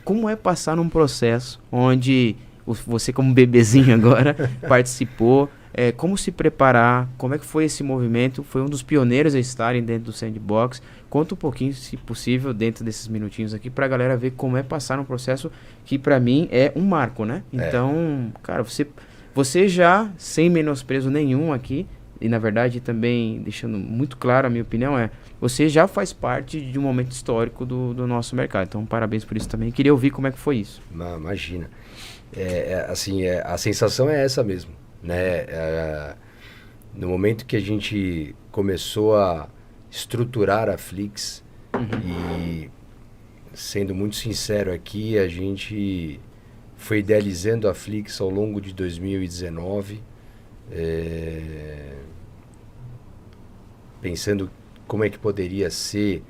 como é passar num processo onde você como bebezinho agora participou, como se preparar, como é que foi esse movimento, foi um dos pioneiros a estarem dentro do Sandbox. Conta um pouquinho, se possível, dentro desses minutinhos aqui, pra galera ver como é passar num processo que pra mim é um marco, né? Então, cara, você já, sem menosprezo nenhum aqui, e na verdade também deixando muito claro a minha opinião, você já faz parte de um momento histórico do nosso mercado. Então, parabéns por isso também. Queria ouvir como é que foi isso. Não, imagina. Assim, a sensação é essa mesmo, né? No momento que a gente começou a estruturar a Flix, e sendo muito sincero aqui, a gente foi idealizando a Flix ao longo de 2019, pensando como é que poderia ser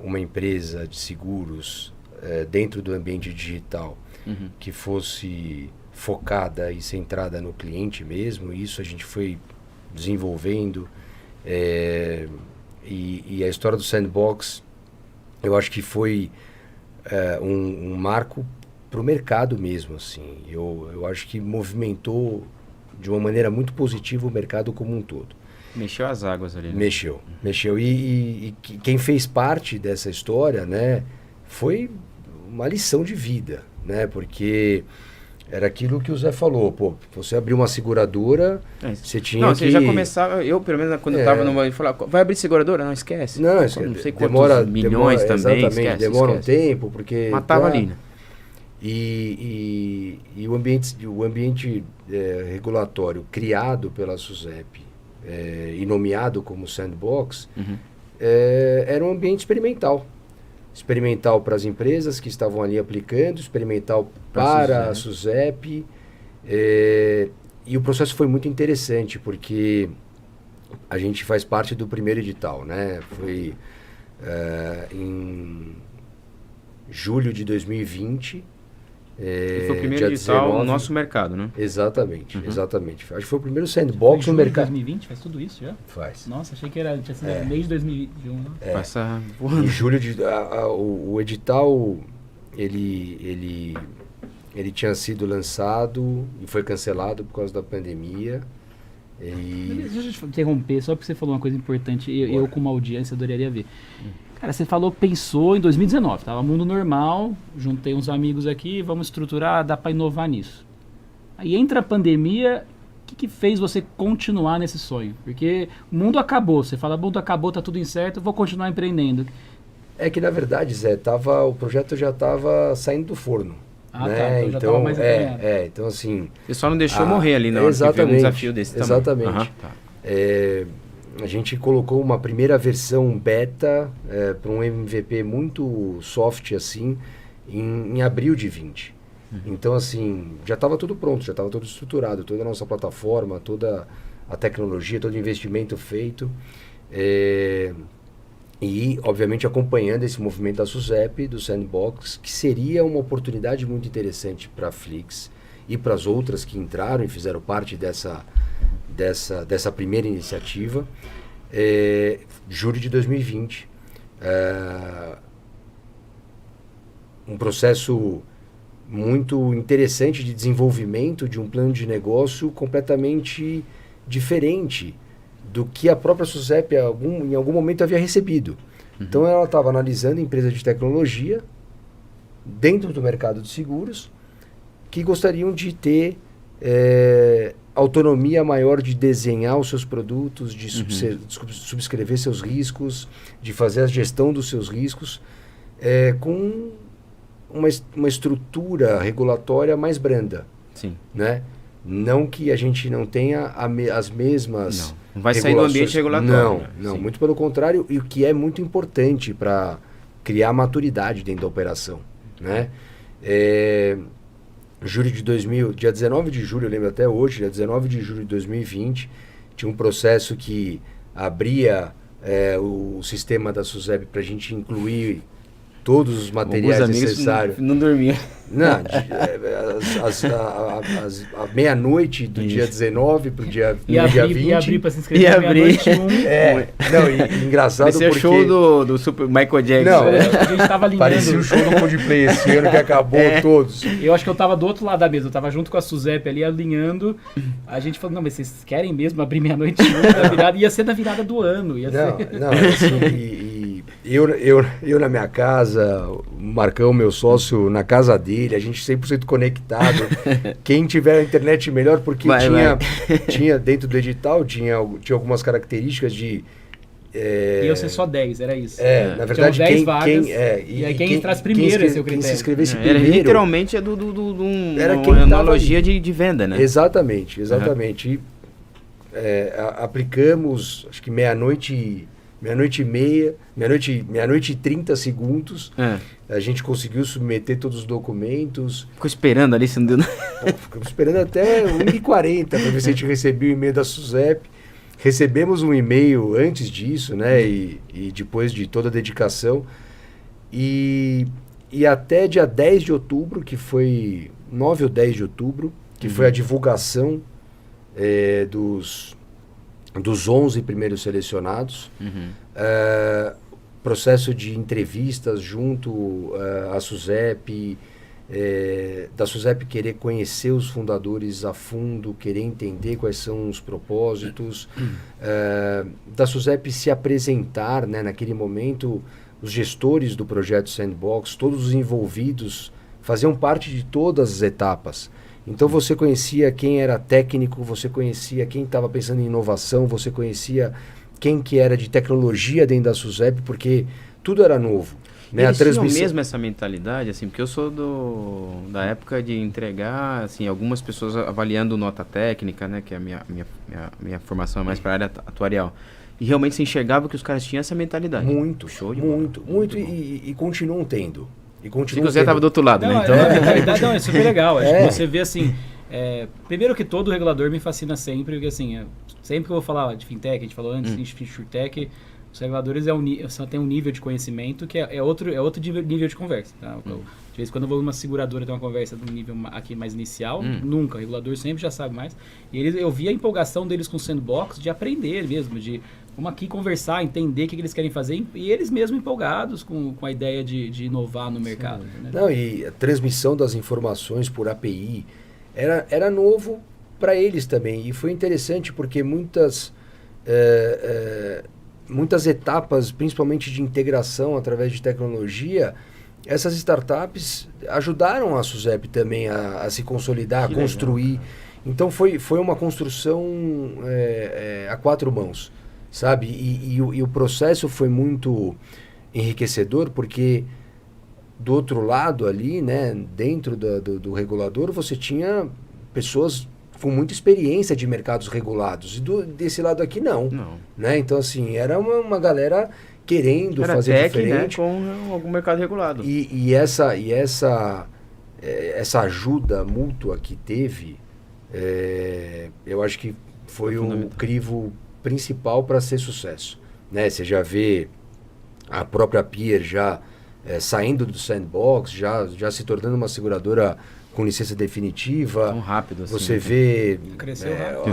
uma empresa de seguros dentro do ambiente digital, que fosse focada e centrada no cliente mesmo. Isso a gente foi desenvolvendo, e a história do Sandbox, eu acho que foi um marco para o mercado mesmo, assim. Eu acho que movimentou de uma maneira muito positiva o mercado como um todo. Mexeu as águas ali, né? Mexeu. E quem fez parte dessa história, né, foi uma lição de vida, né? Porque era aquilo que o Zé falou, pô, você abriu uma seguradora, você tinha que... Você já começava, eu pelo menos quando eu estava no banco, falava, vai abrir seguradora? Não, esquece. Não sei quantos milhões também, exatamente, demora um tempo, porque... Matava ali, né? E o ambiente regulatório criado pela SUSEP, e nomeado como Sandbox, era um ambiente experimental. Experimental para as empresas que estavam ali aplicando, experimental para a SUSEP. E o processo foi muito interessante, porque a gente faz parte do primeiro edital, né? Foi em julho de 2020. E foi o primeiro edital no nosso mercado, né? Exatamente. Acho que foi o primeiro Sandbox no mercado. 2020, faz tudo isso já? Faz. Nossa, achei que tinha sido mês de 2021. Passa... Em julho o edital, ele tinha sido lançado e foi cancelado por causa da pandemia. Deixa eu te interromper, só porque você falou uma coisa importante, eu como audiência adoraria ver. Cara, você pensou em 2019, tava mundo normal, juntei uns amigos aqui, vamos estruturar, dá para inovar nisso. Aí entra a pandemia, o que fez você continuar nesse sonho? Porque o mundo acabou, você fala, o mundo acabou, tá tudo incerto, vou continuar empreendendo. É que na verdade, Zé, o projeto já estava saindo do forno. Ah, né? tá, então já tava mais encaminhado. Então assim... Você só não deixou morrer ali na hora que veio um desafio desse tamanho. Exatamente. A gente colocou uma primeira versão beta para um MVP muito soft assim em abril de 20. Então assim, já estava tudo pronto, já estava tudo estruturado, toda a nossa plataforma, toda a tecnologia, todo o investimento feito, e obviamente acompanhando esse movimento da SUSEP, do Sandbox, que seria uma oportunidade muito interessante para a Flix e para as outras que entraram e fizeram parte dessa primeira iniciativa. Julho de 2020, um processo muito interessante de desenvolvimento de um plano de negócio completamente diferente do que a própria SUSEP em algum momento havia recebido. Então ela estava analisando empresas de tecnologia dentro do mercado de seguros que gostariam de ter autonomia maior de desenhar os seus produtos, de subscrever seus riscos, de fazer a gestão dos seus riscos, com uma estrutura regulatória mais branda. Sim. Né? Não que a gente não tenha as mesmas... Não vai sair do ambiente regulatório. Não, muito pelo contrário, e o que é muito importante para criar maturidade dentro da operação. Né? Dia 19 de julho, eu lembro até hoje, dia 19 de julho de 2020, tinha um processo que abria o sistema da SUSEP para a gente incluir todos os materiais necessários. Não dormiam. Não, a meia-noite do dia 19 pro dia 20. E abrir para se inscrever meia-noite 1. Não, e engraçado porque... Esse show do Super Michael Jackson. Não, a gente tava alinhando. Parecia o show do Coldplay esse ano que acabou todos. Eu acho que eu tava do outro lado da mesa, eu tava junto com a Suzep ali alinhando. A gente falou, não, mas vocês querem mesmo abrir meia-noite 1 da virada? Ia ser da virada do ano. Não, assim, eu na minha casa, o Marcão, meu sócio, na casa dele, a gente 100% conectado. Quem tiver a internet melhor, porque tinha dentro do edital, tinha algumas características de... Ia ser só 10, era isso. Na verdade, 10 vagas, e aí quem entrasse primeiro esse é o critério. Quem se inscrevesse primeiro... Era literalmente uma analogia de venda, né? Exatamente. E, aplicamos, acho que meia-noite e meia, meia-noite e 30 segundos. A gente conseguiu submeter todos os documentos. Ficou esperando ali, se não deu nada. Ficamos esperando até 1h40 para ver se a gente recebia o e-mail da SUSEP. Recebemos um e-mail antes disso, né? E depois de toda a dedicação. E até dia 10 de outubro, que foi 9 ou 10 de outubro, que foi a divulgação dos 11 primeiros selecionados. Processo de entrevistas junto à SUSEP, da SUSEP querer conhecer os fundadores a fundo, querer entender quais são os propósitos, da SUSEP se apresentar, né, naquele momento, os gestores do projeto Sandbox, todos os envolvidos, faziam parte de todas as etapas. Então você conhecia quem era técnico, você conhecia quem estava pensando em inovação, você conhecia quem que era de tecnologia dentro da SUSEP, porque tudo era novo. Né? Eles tinham mesmo essa mentalidade, assim, porque eu sou da época de entregar, assim, algumas pessoas avaliando nota técnica, né, que é a minha formação é mais para a área atuarial. E realmente se enxergava que os caras tinham essa mentalidade. Muito, e continuam tendo. E o Zé estava do outro lado, não, né? Então... A mentalidade é super legal. Acho que você vê assim... primeiro que todo regulador me fascina sempre, porque assim, sempre que eu vou falar de fintech, a gente falou antes de insurtech, os reguladores só tem um nível de conhecimento que é outro nível de conversa. Tá? De vez em quando eu vou numa seguradora ter uma conversa de um nível aqui mais inicial, nunca. O regulador sempre já sabe mais. E eu vi a empolgação deles com o Sandbox de aprender mesmo, de vamos aqui conversar, entender o que eles querem fazer e eles mesmos empolgados com a ideia de inovar no mercado. Né? Não, e a transmissão das informações por API era novo para eles também. E foi interessante porque muitas etapas, principalmente de integração através de tecnologia, essas startups ajudaram a SUSEP também a se consolidar, a construir. Legal, então foi uma construção a quatro mãos, sabe? E o processo foi muito enriquecedor, porque do outro lado ali, né, dentro do regulador, você tinha pessoas com muita experiência de mercados regulados. E desse lado aqui, não. Né? Então, assim, era uma galera querendo fazer diferente. Né, com algum mercado regulado. E essa ajuda mútua que teve, eu acho que foi o crivo principal para ser sucesso. Né? Você já vê a própria Peer já saindo do Sandbox, já se tornando uma seguradora com licença definitiva. Tão rápido assim. Você vê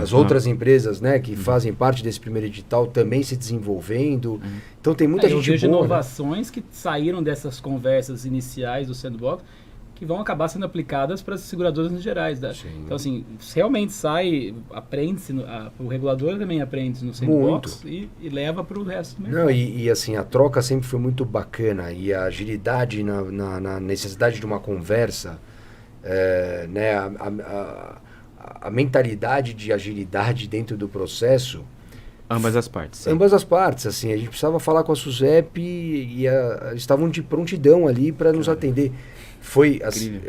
as outras empresas, né, que fazem parte desse primeiro edital também se desenvolvendo. Então tem muita gente boa. Eu vejo inovações, né, que saíram dessas conversas iniciais do Sandbox que vão acabar sendo aplicadas para as seguradoras em gerais. Então, assim, realmente aprende-se, o regulador também aprende no Sandbox e leva para o resto do mercado. Não, e assim, a troca sempre foi muito bacana e a agilidade na necessidade de uma conversa, né, a mentalidade de agilidade dentro do processo. Ambas as partes. Sim. Ambas as partes, assim, a gente precisava falar com a SUSEP e estavam de prontidão ali para nos atender. Foi, assim,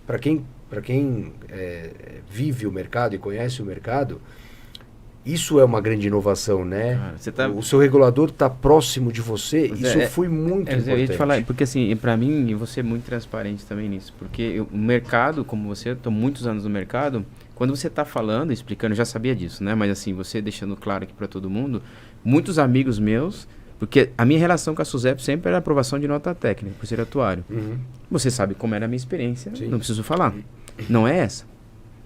para quem vive o mercado e conhece o mercado, isso é uma grande inovação, né? O seu regulador está próximo de você, isso foi muito importante. Eu ia te falar, porque assim, para mim, e você é muito transparente também nisso, porque o mercado, como você, estou muitos anos no mercado, quando você está falando, explicando, eu já sabia disso, né? Mas assim, você deixando claro aqui para todo mundo, muitos amigos meus Porque a minha relação com a SUSEP sempre era aprovação de nota técnica, por ser atuário. Você sabe como era a minha experiência, não preciso falar. Não é essa,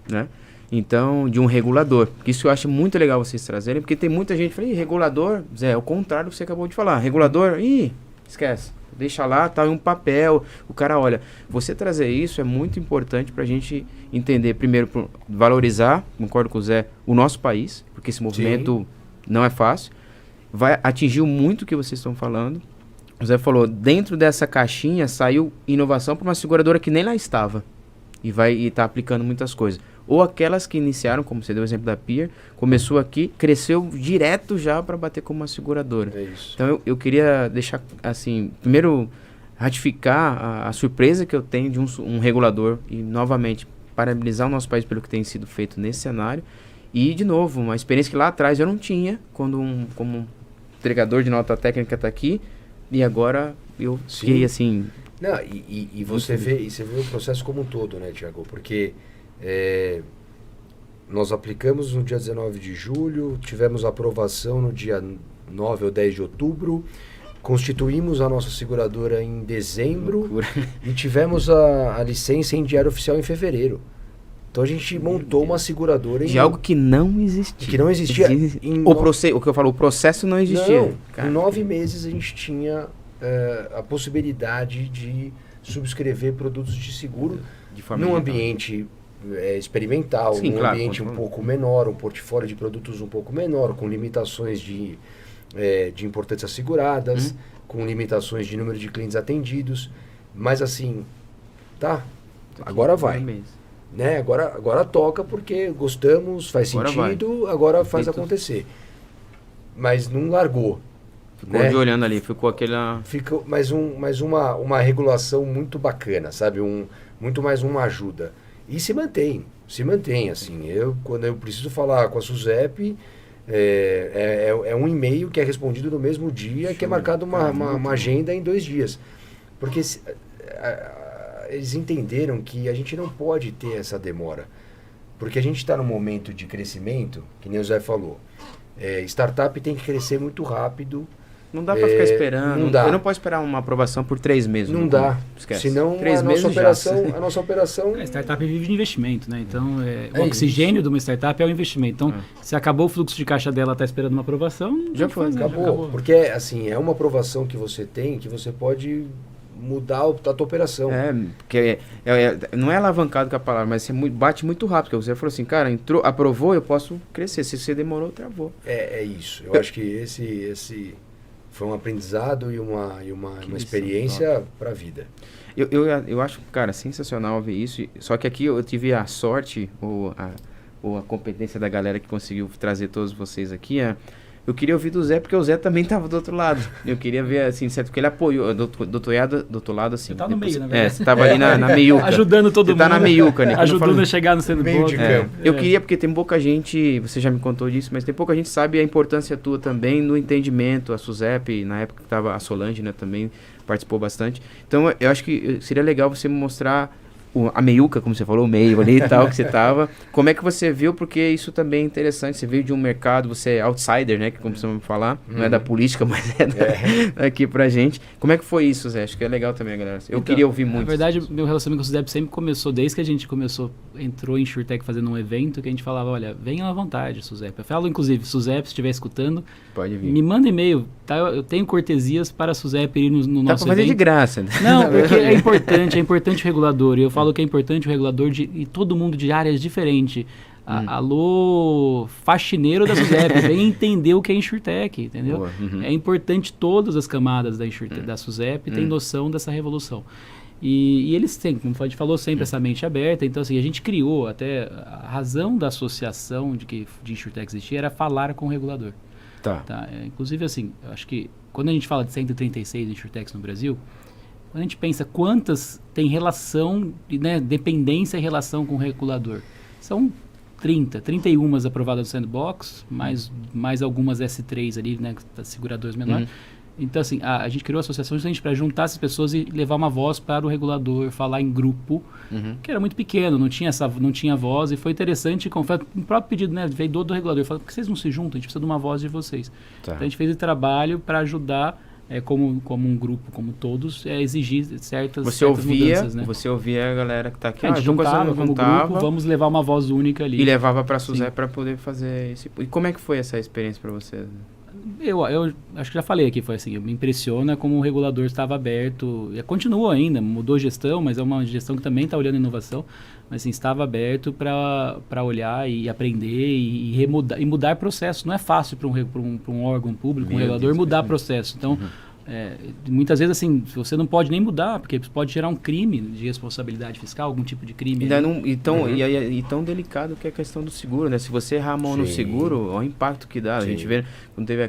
né? Então, de um regulador. Isso eu acho muito legal vocês trazerem, porque tem muita gente que fala, regulador, Zé, é o contrário do que você acabou de falar. Regulador, esquece. Deixa lá, tá em um papel. O cara olha. Você trazer isso é muito importante pra gente entender, primeiro, valorizar, concordo com o Zé, o nosso país, porque esse movimento não é fácil. Vai atingir muito o que vocês estão falando. O Zé falou, dentro dessa caixinha saiu inovação para uma seguradora que nem lá estava. E tá aplicando muitas coisas. Ou aquelas que iniciaram, como você deu o exemplo da Pier, começou aqui, cresceu direto já para bater como uma seguradora. É isso. Então eu queria deixar, assim, primeiro ratificar a surpresa que eu tenho de um regulador e, novamente, parabenizar o nosso país pelo que tem sido feito nesse cenário. E, de novo, uma experiência que lá atrás eu não tinha, quando como entregador de nota técnica está aqui, e agora eu fiquei assim... Não, e você vê o processo como um todo, né, Tiago? Porque nós aplicamos no dia 19 de julho, tivemos a aprovação no dia 9 ou 10 de outubro, constituímos a nossa seguradora em dezembro e tivemos a licença em diário oficial em fevereiro. Então a gente montou uma seguradora de algo que não existia. Que não existia. O que eu falo, o processo não existia. Não, em 9 meses a gente tinha a possibilidade de subscrever produtos de seguro num ambiente experimental, num ambiente um pouco menor, um portfólio de produtos um pouco menor, com limitações de importâncias seguradas, com limitações de número de clientes atendidos. Mas assim, agora vai. Né? Agora toca porque gostamos, faz sentido, agora faz acontecer. Mas não largou. Ficou de olhando ali, ficou aquela... Ficou mais uma regulação muito bacana, sabe? Muito mais uma ajuda. E se mantém, assim. Quando eu preciso falar com a SUSEP, é um e-mail que é respondido no mesmo dia, que é marcado uma agenda em 2 dias. Porque eles entenderam que a gente não pode ter essa demora. Porque a gente está num momento de crescimento, que nem o Zé falou. Startup tem que crescer muito rápido. Não dá para ficar esperando. Não dá. Eu não posso esperar uma aprovação por 3 meses. Não dá. Esquece. Senão 3 a nossa operação... A startup vive de investimento, né? Então, o oxigênio de uma startup é o investimento. Então, se acabou o fluxo de caixa dela, está esperando uma aprovação... Já foi. Acabou. Porque, assim, é uma aprovação que você tem, que você pode mudar a tua operação. Porque não é alavancado com a palavra, mas você bate muito rápido. Porque você falou assim, cara, aprovou, eu posso crescer. Se você demorou, travou. É isso. Eu acho que esse foi um aprendizado e uma experiência para a vida. Eu acho, cara, sensacional ver isso. Só que aqui eu tive a sorte ou a competência da galera que conseguiu trazer todos vocês aqui. Eu queria ouvir do Zé, porque o Zé também estava do outro lado. Eu queria ver, assim, certo, porque ele apoiou do outro lado, assim. Você tá no meio, na verdade. Você estava ali na meiuca. Ajudando todo mundo. Você tá na meiuca, né? Ajudando a chegar no sandbox. Eu queria, porque tem pouca gente, você já me contou disso, mas tem pouca gente que sabe a importância tua também no entendimento. A SUSEP, na época que estava a Solange, né, também participou bastante. Então, eu acho que seria legal você me mostrar a meiuca, como você falou, o meio ali e tal, que você tava. Como é que você viu? Porque isso também é interessante. Você veio de um mercado, você é outsider, né? Que como você vai falar, não é da política, mas aqui pra gente. Como é que foi isso, Zé? Acho que é legal também, galera. Eu queria ouvir muito. Na verdade, meu relacionamento com o SUSEP sempre começou, desde que a gente entrou em InsurTech fazendo um evento, que a gente falava, olha, venham à vontade, SUSEP. Eu falo, inclusive, SUSEP, se estiver escutando, pode vir. Me manda e-mail, tá? Eu tenho cortesias para a SUSEP ir no nosso evento. Dá pra fazer de graça. Né? Não, porque é importante o regulador. E eu falo que é importante o regulador e todo mundo de áreas diferentes. Alô, faxineiro da SUSEP, vem entender o que é InsurTech, entendeu? É importante todas as camadas da SUSEP terem noção dessa revolução. E eles têm, como a gente falou, sempre essa mente aberta. Então, assim, a gente criou até... A razão da associação de InsurTech existir era falar com o regulador. Tá? Inclusive, assim, eu acho que quando a gente fala de 136 InsurTechs no Brasil, quando a gente pensa quantas tem relação, né, dependência em relação com o regulador, são 31 aprovadas no Sandbox, mais algumas S3 ali, né, seguradoras menores. Então, assim, a gente criou a associação justamente para juntar essas pessoas e levar uma voz para o regulador, falar em grupo, que era muito pequeno, não tinha voz, e foi interessante, como foi um próprio pedido, né, veio do regulador, falou, por que vocês não se juntam? A gente precisa de uma voz de vocês. Tá. Então, a gente fez esse trabalho para ajudar, como um grupo, como todos, exigir certas mudanças, né? Você ouvia a galera que está aqui, A gente juntava como grupo, vamos levar uma voz única ali. E levava para a SUSEP para poder fazer esse... E como é que foi essa experiência para você? Eu acho que já falei aqui, foi assim, me impressiona como o regulador estava aberto, e continua ainda, mudou gestão, mas é uma gestão que também está olhando inovação, mas assim, estava aberto para olhar e aprender e mudar processo. Não é fácil para um órgão público, um regulador, mudar processo. Então, muitas vezes assim, você não pode nem mudar, porque pode gerar um crime de responsabilidade fiscal, algum tipo de crime. E tão delicado que é a questão do seguro, né? Se você errar a mão no seguro, olha o impacto que dá. A gente vê, quando teve